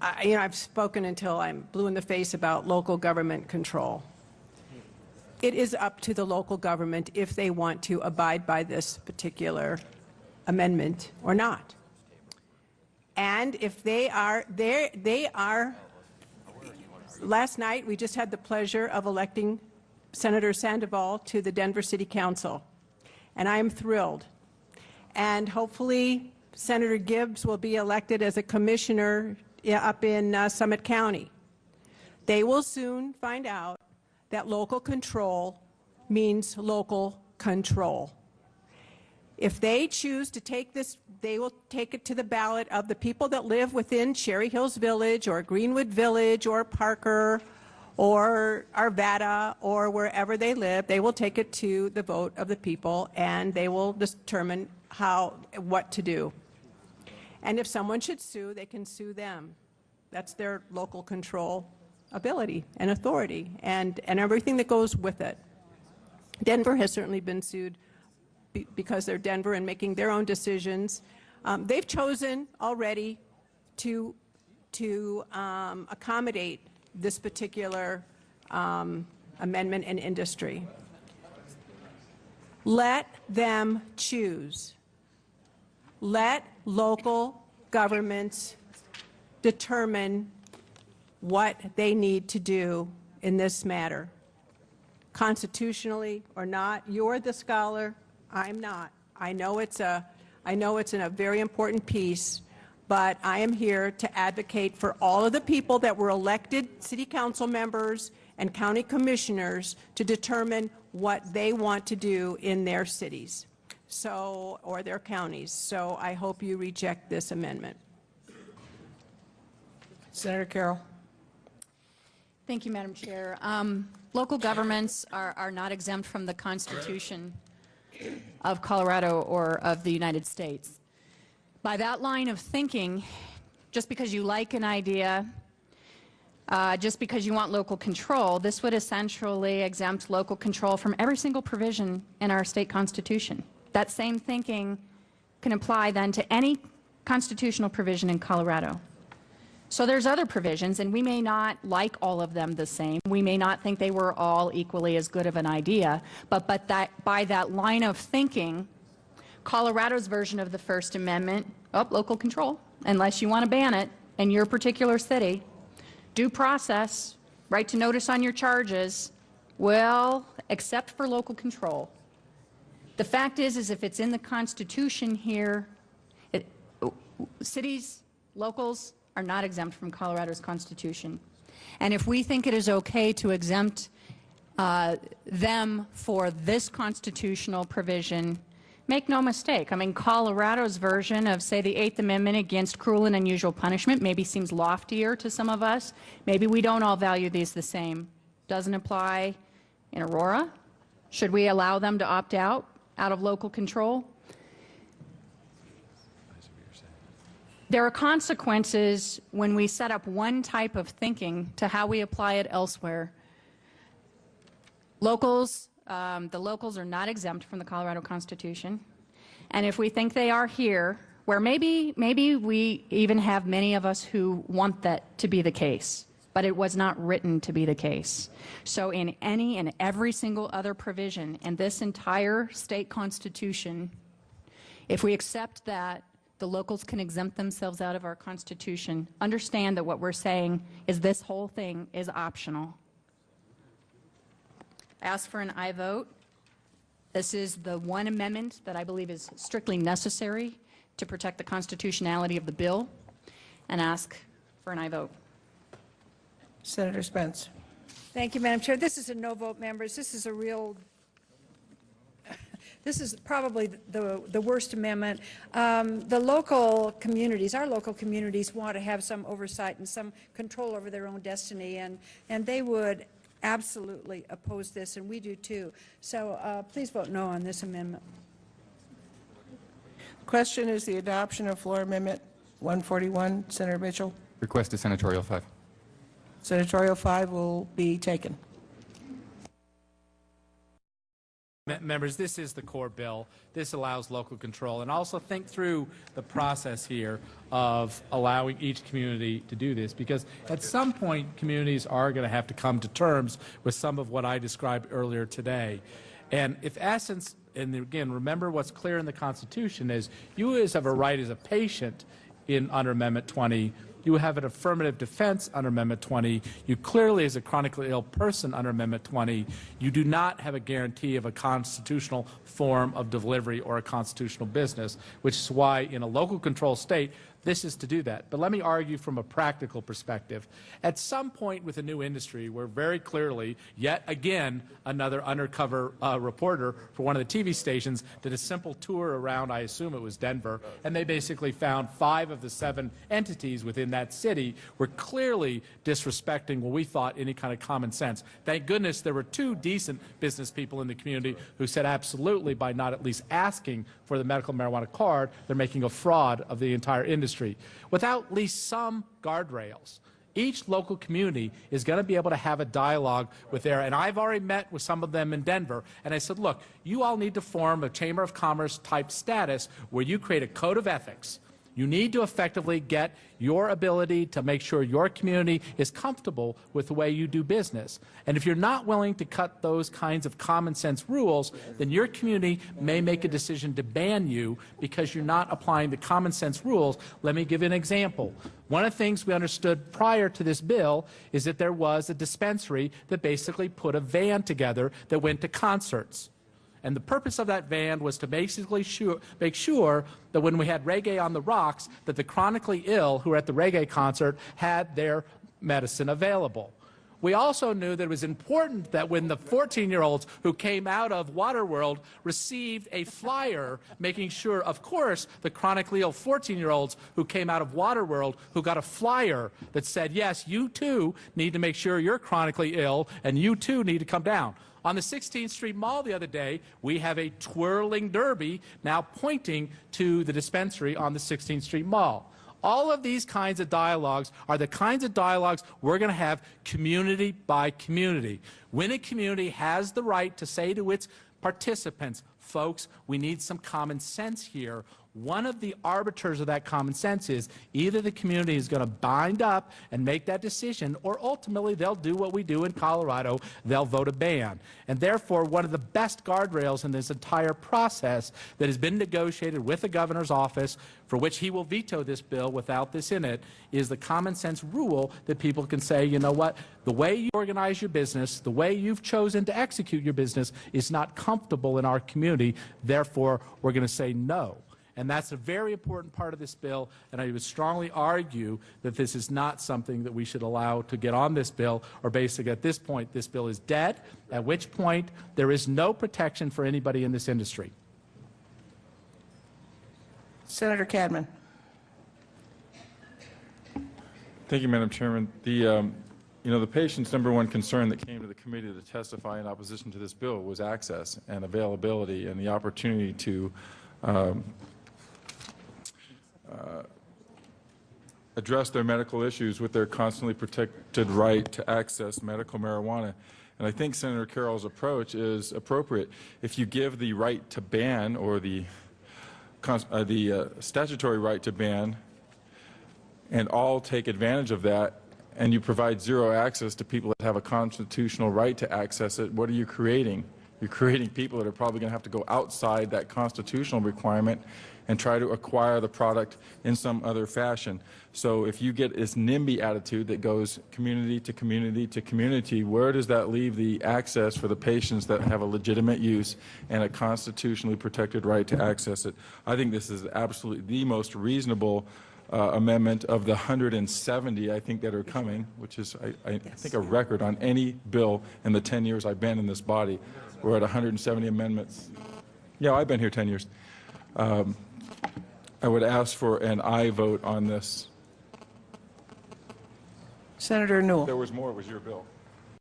I've spoken until I'm blue in the face about local government control. It is up to the local government if they want to abide by this particular amendment or not. And if they are, last night we just had the pleasure of electing Senator Sandoval to the Denver City Council, and I am thrilled. And hopefully Senator Gibbs will be elected as a commissioner up in Summit County. They will soon find out that local control means local control. If they choose to take this, they will take it to the ballot of the people that live within Cherry Hills Village or Greenwood Village or Parker or Arvada or wherever they live. They will take it to the vote of the people, and they will determine what to do. And if someone should sue, they can sue them. That's their local control ability and authority and everything that goes with it. Denver has certainly been sued because they're Denver and making their own decisions. They've chosen already to accommodate this particular amendment in industry. Let them choose. Let local governments determine what they need to do in this matter. Constitutionally or not, you're the scholar, I'm not. I know it's a very important piece, but I am here to advocate for all of the people that were elected city council members and county commissioners to determine what they want to do in their cities, or their counties. So I hope you reject this amendment. Senator Carroll. Thank you, Madam Chair. Local governments are not exempt from the Constitution of Colorado or of the United States. By that line of thinking, just because you like an idea, just because you want local control, this would essentially exempt local control from every single provision in our state constitution. That same thinking can apply then to any constitutional provision in Colorado. So there's other provisions, and we may not like all of them the same. We may not think they were all equally as good of an idea, but by that line of thinking, Colorado's version of the First Amendment, local control, unless you want to ban it in your particular city, due process, right to notice on your charges, well, except for local control. The fact is if it's in the Constitution here, cities, locals, are not exempt from Colorado's Constitution. And if we think it is okay to exempt them for this constitutional provision, make no mistake. I mean, Colorado's version of, say, the Eighth Amendment against cruel and unusual punishment maybe seems loftier to some of us. Maybe we don't all value these the same. Doesn't apply in Aurora. Should we allow them to opt out of local control? There are consequences when we set up one type of thinking to how we apply it elsewhere. Locals, the locals are not exempt from the Colorado Constitution. And if we think they are here, where maybe we even have many of us who want that to be the case, but it was not written to be the case. So in any and every single other provision in this entire state constitution, if we accept that the locals can exempt themselves out of our Constitution, understand that what we're saying is this whole thing is optional. I ask for an aye vote. This is the one amendment that I believe is strictly necessary to protect the constitutionality of the bill, and ask for an aye vote. Senator Spence. Thank you, Madam Chair. This is a no vote, members. This is probably the worst amendment. The local communities, our local communities, want to have some oversight and some control over their own destiny, and they would absolutely oppose this, and we do too. So please vote no on this amendment. The question is the adoption of Floor Amendment 141. Senator Mitchell. Request to Senatorial 5. Senatorial 5 will be taken. Members, this is the core bill. This allows local control. And also think through the process here of allowing each community to do this, because at some point communities are going to have to come to terms with some of what I described earlier today. And if essence, and again, remember what's clear in the Constitution is you have a right as a patient under Amendment 20. You have an affirmative defense under Amendment 20. You clearly, as a chronically ill person under Amendment 20, you do not have a guarantee of a constitutional form of delivery or a constitutional business, which is why in a local control state, this is to do that. But let me argue from a practical perspective. At some point with a new industry, where very clearly, yet again, another undercover reporter for one of the TV stations did a simple tour around, I assume it was Denver, and they basically found 5 of the 7 entities within that city were clearly disrespecting what we thought any kind of common sense. Thank goodness there were 2 decent business people in the community who said absolutely, by not at least asking for the medical marijuana card, they're making a fraud of the entire industry. Without at least some guardrails, each local community is going to be able to have a dialogue with their, and I've already met with some of them in Denver, and I said, look, you all need to form a Chamber of Commerce type status where you create a code of ethics. You need to effectively get your ability to make sure your community is comfortable with the way you do business. And if you're not willing to cut those kinds of common sense rules, then your community may make a decision to ban you because you're not applying the common sense rules. Let me give you an example. One of the things we understood prior to this bill is that there was a dispensary that basically put a van together that went to concerts. And the purpose of that van was to basically make sure that when we had Reggae on the Rocks, that the chronically ill who were at the reggae concert had their medicine available. We also knew that it was important that when the 14-year-olds who came out of Waterworld received a flyer, making sure, of course, the chronically ill 14-year-olds who came out of Waterworld who got a flyer that said, yes, you too need to make sure you're chronically ill and you too need to come down. On the 16th Street Mall the other day, we have a twirling derby now pointing to the dispensary on the 16th Street Mall. All of these kinds of dialogues are the kinds of dialogues we're going to have community by community. When a community has the right to say to its participants, folks, we need some common sense here. One of the arbiters of that common sense is either the community is going to bind up and make that decision, or ultimately they'll do what we do in Colorado, they'll vote a ban. And therefore, one of the best guardrails in this entire process that has been negotiated with the governor's office, for which he will veto this bill without this in it, is the common sense rule that people can say, you know what, the way you organize your business, the way you've chosen to execute your business is not comfortable in our community, therefore we're going to say no. And that's a very important part of this bill, and I would strongly argue that this is not something that we should allow to get on this bill, or basically at this point this bill is dead, at which point there is no protection for anybody in this industry. Senator Cadman. Thank you, Madam Chairman. The patient's #1 concern that came to the committee to testify in opposition to this bill was access and availability and the opportunity to address their medical issues with their constantly protected right to access medical marijuana. And I think Senator Carroll's approach is appropriate. If you give the right to ban, or the statutory right to ban, and all take advantage of that, and you provide zero access to people that have a constitutional right to access it, what are you creating? You're creating people that are probably going to have to go outside that constitutional requirement and try to acquire the product in some other fashion. So if you get this NIMBY attitude that goes community to community to community, where does that leave the access for the patients that have a legitimate use and a constitutionally protected right to access it? I think this is absolutely the most reasonable amendment of the 170, I think, that are coming, which is, I think, a record on any bill in the 10 years I've been in this body. We're at 170 amendments. Yeah, I've been here 10 years. I would ask for an aye vote on this. Senator Newell. If there was more, it was your bill.